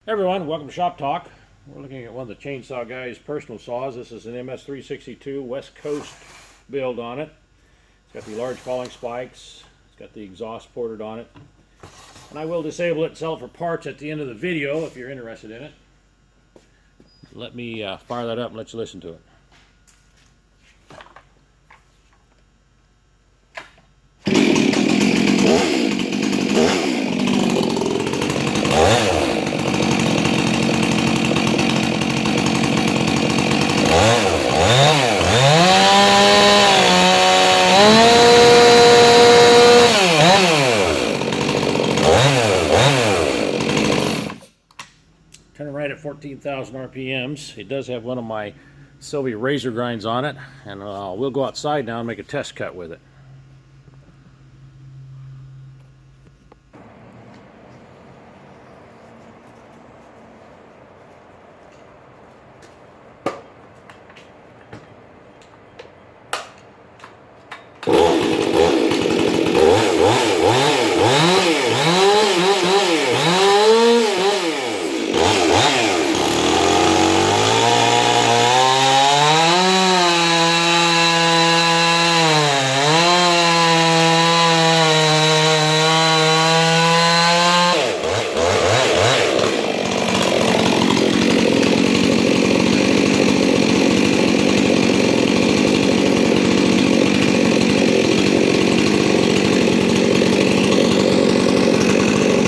Hey everyone, welcome to Shop Talk. We're looking at one of the Chainsaw Guy's personal saws. This is an MS362 West Coast build on it. It's got the large falling spikes. It's got the exhaust ported on it. And I will disable it and sell it for parts at the end of the video if you're interested in it. Let me fire that up and let you listen to it. Turning right at 14,000 RPMs. It does have one of my Sylvia razor grinds on it, and we'll go outside now and make a test cut with it.